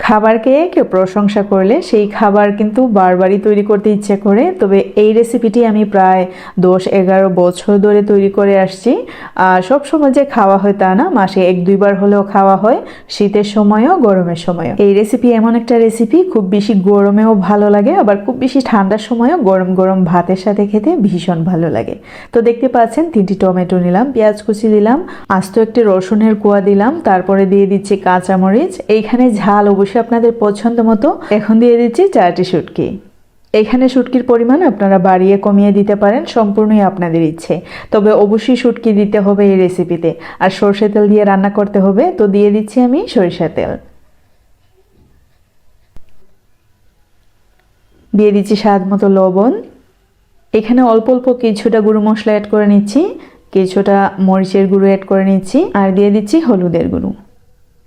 খাবারকে কেউ প্রশংসা করলে সেই খাবার কিন্তু বারবারই তৈরি করতে ইচ্ছে করে। তবে এই রেসিপিটি আমি প্রায় 10-11 বছর ধরে তৈরি করে আসছি। সব সময় যে খাওয়া হয় তা না, মাসে 1-2 বার হলেও খাওয়া হয়, শীতের সময়ও গরমের সময়ও। এই রেসিপি এমন একটা রেসিপি, খুব বেশি গরমেও ভালো লাগে, আবার খুব বেশি ঠান্ডার সময়ও গরম গরম ভাতের সাথে খেতে ভীষণ ভালো লাগে। তো দেখতে পাচ্ছেন 3টি টমেটো নিলাম, পেঁয়াজ কুচি দিলাম, আস্ত একটি রসুনের কোয়া দিলাম, তারপরে দিয়ে দিচ্ছি কাঁচামরিচ। এইখানে ঝাল অবশ্যই আপনাদের পছন্দ মতো। এখন দিয়ে দিচ্ছি 4টি শুটকি। এখানে শুটকির পরিমাণ আপনারা বাড়িয়ে কমিয়ে দিতে পারেন, সম্পূর্ণই আপনাদের ইচ্ছে। তবে অবশ্যই শুটকি দিতে হবে এই রেসিপিতে। আর সরষে তেল দিয়ে রান্না করতে হবে, তো দিয়ে দিচ্ছি আমি সরিষা তেল। দিয়ে দিচ্ছি স্বাদ মতো লবণ। এখানে অল্প অল্প কিছুটা গুঁড়ো মশলা অ্যাড করে নিচ্ছি, কিছুটা মরিচের গুঁড়ো অ্যাড করে নিচ্ছি, আর দিয়ে দিচ্ছি হলুদের গুঁড়ো।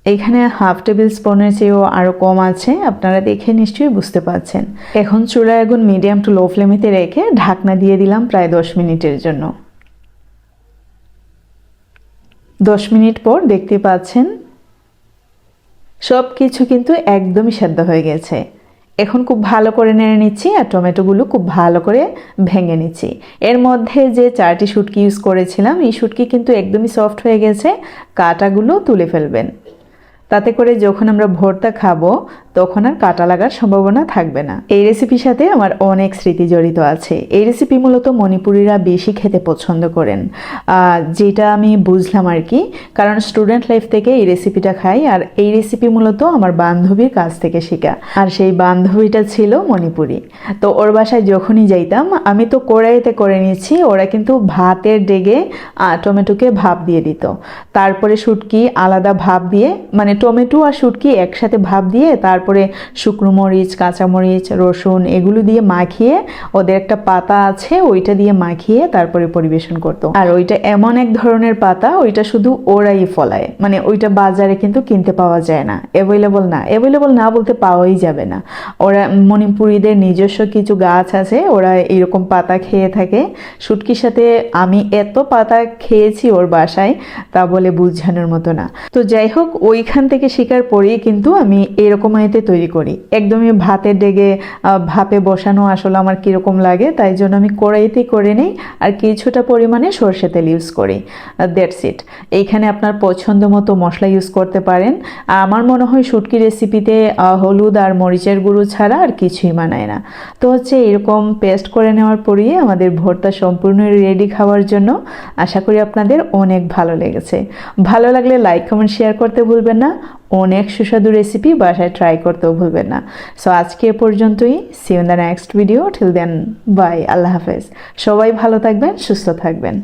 এখানে 1/2 টেবিল স্পুনের চেয়েও আরও কম আছে, আপনারা দেখে নিশ্চয়ই বুঝতে পারছেন। এখন চুলার আগুন মিডিয়াম টু লো ফ্লেমেতে রেখে ঢাকনা দিয়ে দিলাম প্রায় 10 মিনিটের জন্য। 10 মিনিট পর দেখতে পাচ্ছেন সব কিছু কিন্তু একদমই সেদ্ধ হয়ে গেছে। এখন খুব ভালো করে নেড়ে নিচ্ছি আর টমেটোগুলো খুব ভালো করে ভেঙে নিচ্ছি। এর মধ্যে যে 4টি শুটকি ইউজ করেছিলাম, এই শুটকি কিন্তু একদমই সফট হয়ে গেছে, কাঁটাগুলো তুলে ফেলবেন। তাতে করে যখন আমরা ভর্তা খাবো তখন আর কাটা লাগার সম্ভাবনা থাকবে না। এই রেসিপির সাথে আমার অনেক স্মৃতি জড়িত আছে। এই রেসিপি মূলত মণিপুরিরা বেশি খেতে পছন্দ করেন, যেটা আমি বুঝলাম আর কি, কারণ স্টুডেন্ট লাইফ থেকে এই রেসিপিটা খাই। আর এই রেসিপি মূলত আমার বান্ধবীর কাছ থেকে শেখা, আর সেই বান্ধবীটা ছিল মণিপুরি। তো ওর বাসায় যখনই যাইতাম, আমি তো কড়াইতে করে নিচ্ছি, ওরা কিন্তু ভাতের ডেগে টমেটোকে ভাপ দিয়ে দিত, তারপরে শুটকি আলাদা ভাপ দিয়ে, মানে টমেটো আর শুটকি একসাথে ভাপ দিয়ে তারপরে শুকনো মরিচ, কাঁচামরিচ, রসুন এগুলো দিয়ে মাখিয়ে, ওদের একটা পাতা আছে ওইটা দিয়ে মাখিয়ে তারপরে পরিবেশন করতো। আর ওইটা এমন এক ধরনের পাতা, ওইটা শুধু ওরাই ফলায়, মানে ওইটা বাজারে কিন্তু কিনতে পাওয়া যায় না, অ্যাভেলেবল না বলতে পাওয়াই যাবে না। ওরা মণিপুরীদের নিজস্ব কিছু গাছ আছে, ওরা এরকম পাতা খেয়ে থাকে। শুটকির সাথে আমি এত পাতা খেয়েছি ওর বাসায়, তা বলে বুঝানোর মতো না। তো যাই হোক, ওইখান থেকে শেখার পরেই কিন্তু আমি এরকম আইতে তৈরি করি। একদমই ভাতের ডেগে ভাপে বসানো আসলে আমার কীরকম লাগে, তাই জন্য আমি কড়াইতেই করে নিই আর কিছুটা পরিমাণে সরষে তেল ইউজ করি। That's it. এইখানে আপনার পছন্দ মতো মশলা ইউজ করতে পারেন। আমার মনে হয় শুটকি রেসিপিতে হলুদ আর মরিচের গুঁড়ো ছাড়া আর কিছুই মানায় না। তো হচ্ছে এরকম পেস্ট করে নেওয়ার পরেই আমাদের ভর্তা সম্পূর্ণ রেডি খাওয়ার জন্য। আশা করি আপনাদের অনেক ভালো লেগেছে। ভালো লাগলে লাইক, কমেন্ট, শেয়ার করতে ভুলবেন না। অনেক সুস্বাদু রেসিপি বাসায় ট্রাই করতেও ভুলবেন না। সো আজকে এ পর্যন্তই। See you in the next video. Till then bye, আল্লাহ হাফেজ। সবাই ভালো থাকবেন, সুস্থ থাকবেন।